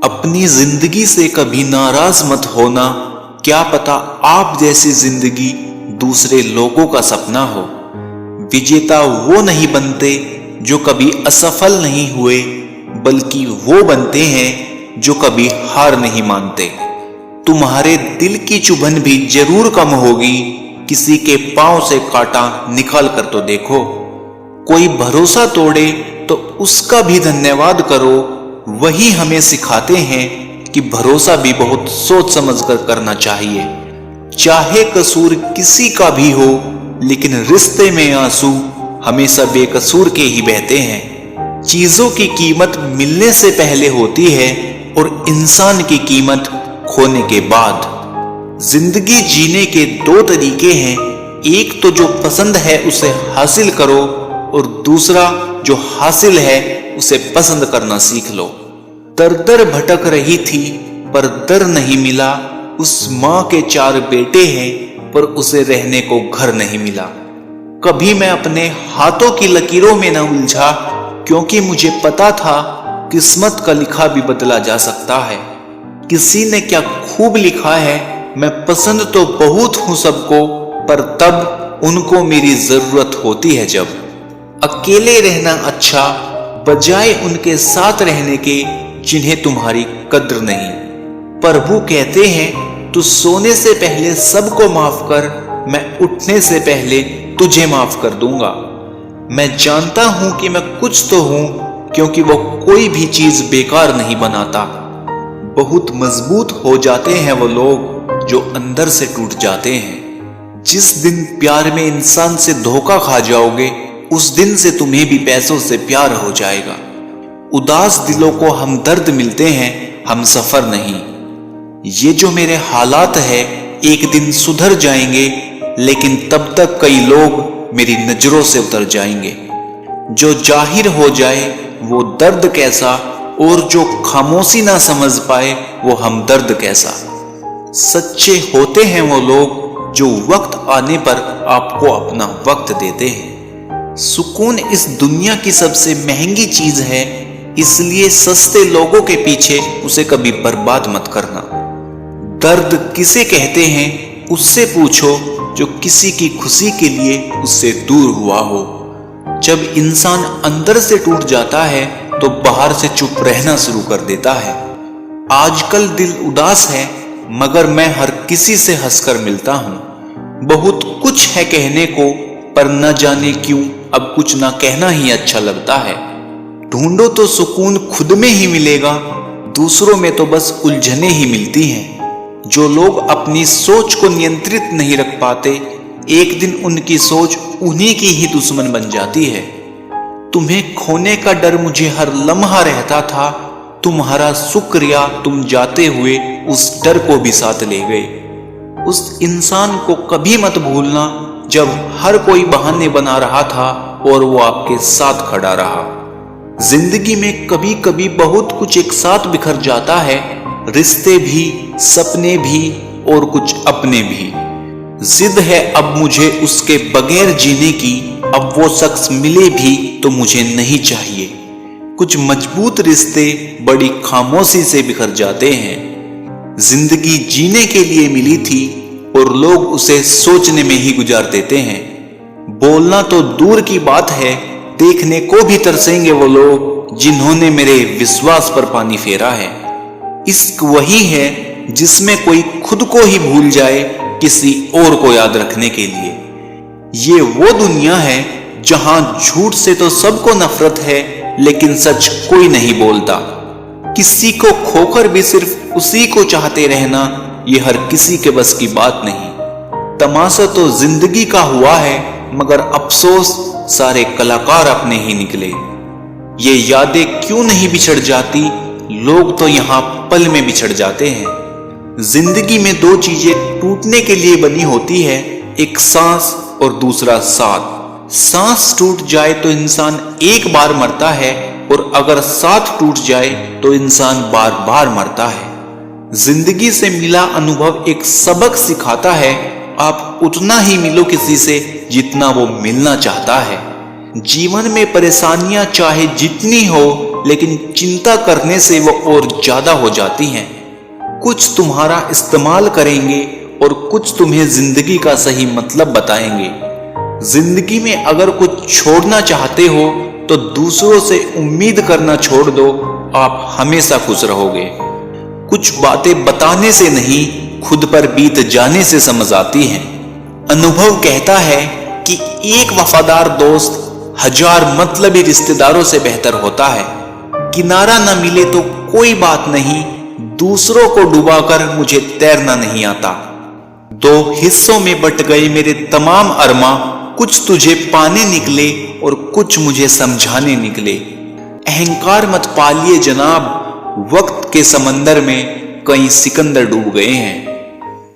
अपनी जिंदगी से कभी नाराज मत होना, क्या पता आप जैसी जिंदगी दूसरे लोगों का सपना हो। विजेता वो नहीं बनते जो कभी असफल नहीं हुए, बल्कि वो बनते हैं जो कभी हार नहीं मानते। तुम्हारे दिल की चुभन भी जरूर कम होगी, किसी के पांव से कांटा निकाल कर तो देखो। कोई भरोसा तोड़े तो उसका भी धन्यवाद करो, वही हमें सिखाते हैं कि भरोसा भी बहुत सोच समझ कर करना चाहिए। चाहे कसूर किसी का भी हो, लेकिन रिश्ते में आंसू हमेशा बेकसूर के ही बहते हैं। चीजों की कीमत मिलने से पहले होती है और इंसान की कीमत खोने के बाद। जिंदगी जीने के दो तरीके हैं, एक तो जो पसंद है उसे हासिल करो और दूसरा जो हासिल है उसे पसंद करना सीख लो। दर दर भटक रही थी पर दर नहीं मिला, उस माँ के 4 बेटे हैं पर उसे रहने को घर नहीं मिला। कभी मैं अपने हाथों की लकीरों में न उलझा, क्योंकि मुझे पता था किस्मत का लिखा भी बदला जा सकता है। किसी ने क्या खूब लिखा है, मैं पसंद तो बहुत हूं सबको, पर तब उनको मेरी जरूरत होती है जब। अकेले रहना अच्छा बजाय उनके साथ रहने के जिन्हें तुम्हारी कद्र नहीं। प्रभु कहते हैं तू सोने से पहले सबको माफ कर, मैं उठने से पहले तुझे माफ कर दूंगा। मैं जानता हूं कि मैं कुछ तो हूं, क्योंकि वो कोई भी चीज बेकार नहीं बनाता। बहुत मजबूत हो जाते हैं वो लोग जो अंदर से टूट जाते हैं। जिस दिन प्यार में इंसान से धोखा खा जाओगे, उस दिन से तुम्हें भी पैसों से प्यार हो जाएगा। उदास दिलों को हम दर्द मिलते हैं, हम सफर नहीं। ये जो मेरे हालात है एक दिन सुधर जाएंगे, लेकिन तब तक कई लोग मेरी नजरों से उतर जाएंगे। जो जाहिर हो जाए वो दर्द कैसा, और जो खामोशी ना समझ पाए वो हमदर्द कैसा। सच्चे होते हैं वो लोग जो वक्त आने पर आपको अपना वक्त देते हैं। सुकून इस दुनिया की सबसे महंगी चीज है, इसलिए सस्ते लोगों के पीछे उसे कभी बर्बाद मत करना। दर्द किसे कहते हैं उससे पूछो जो किसी की खुशी के लिए उससे दूर हुआ हो। जब इंसान अंदर से टूट जाता है तो बाहर से चुप रहना शुरू कर देता है। आजकल दिल उदास है, मगर मैं हर किसी से हंसकर मिलता हूं। बहुत कुछ है कहने को, पर न जाने क्यों अब कुछ ना कहना ही अच्छा लगता है। ढूंढो तो सुकून खुद में ही मिलेगा, दूसरों में तो बस उलझने ही मिलती हैं। जो लोग अपनी सोच को नियंत्रित नहीं रख पाते, एक दिन उनकी सोच उन्हीं की ही दुश्मन बन जाती है। तुम्हें खोने का डर मुझे हर लम्हा रहता था, तुम्हारा शुक्रिया तुम जाते हुए उस डर को भी साथ ले गए। उस इंसान को कभी मत भूलना जब हर कोई बहाने बना रहा था और वो आपके साथ खड़ा रहा। जिंदगी में कभी कभी बहुत कुछ एक साथ बिखर जाता है, रिश्ते भी, सपने भी और कुछ अपने भी। जिद है अब मुझे उसके बगैर जीने की, अब वो शख्स मिले भी तो मुझे नहीं चाहिए। कुछ मजबूत रिश्ते बड़ी खामोशी से बिखर जाते हैं। जिंदगी जीने के लिए मिली थी और लोग उसे सोचने में ही गुजार देते हैं। बोलना तो दूर की बात है, देखने को भी तरसेंगे वो लोग जिन्होंने मेरे विश्वास पर पानी फेरा है। इश्क वही है जिसमें कोई खुद को ही भूल जाए किसी और को याद रखने के लिए। ये वो दुनिया है जहां झूठ से तो सबको नफरत है, लेकिन सच कोई नहीं बोलता। किसी को खोकर भी सिर्फ उसी को चाहते रहना, ये हर किसी के बस की बात नहीं। तमाशा तो जिंदगी का हुआ है, मगर अफसोस सारे कलाकार अपने ही निकले। ये यादें क्यों नहीं बिछड़ जाती, लोग तो यहाँ पल में बिछड़ जाते हैं। जिंदगी में दो चीजें टूटने के लिए बनी होती है, एक सांस और दूसरा साथ। सांस टूट जाए तो इंसान एक बार मरता है, और अगर साथ टूट जाए तो इंसान बार बार मरता है। जिंदगी से मिला अनुभव एक सबक सिखाता है, आप उतना ही मिलो किसी से जितना वो मिलना चाहता है। जीवन में परेशानियां चाहे जितनी हो, लेकिन चिंता करने से वो और ज्यादा हो जाती हैं। कुछ तुम्हारा इस्तेमाल करेंगे और कुछ तुम्हें जिंदगी का सही मतलब बताएंगे। जिंदगी में अगर कुछ छोड़ना चाहते हो तो दूसरों से उम्मीद करना छोड़ दो, आप हमेशा खुश रहोगे। कुछ बातें बताने से नहीं, खुद पर बीत जाने से समझ आती हैं। अनुभव कहता है कि एक वफादार दोस्त 1000 मतलबी रिश्तेदारों से बेहतर होता है। किनारा न मिले तो कोई बात नहीं, दूसरों को डुबाकर मुझे तैरना नहीं आता। 2 हिस्सों में बट गए मेरे तमाम अरमा, कुछ तुझे पाने निकले और कुछ मुझे समझाने निकले। अहंकार मत पालिए जनाब, वक्त के समंदर में कई सिकंदर डूब गए हैं।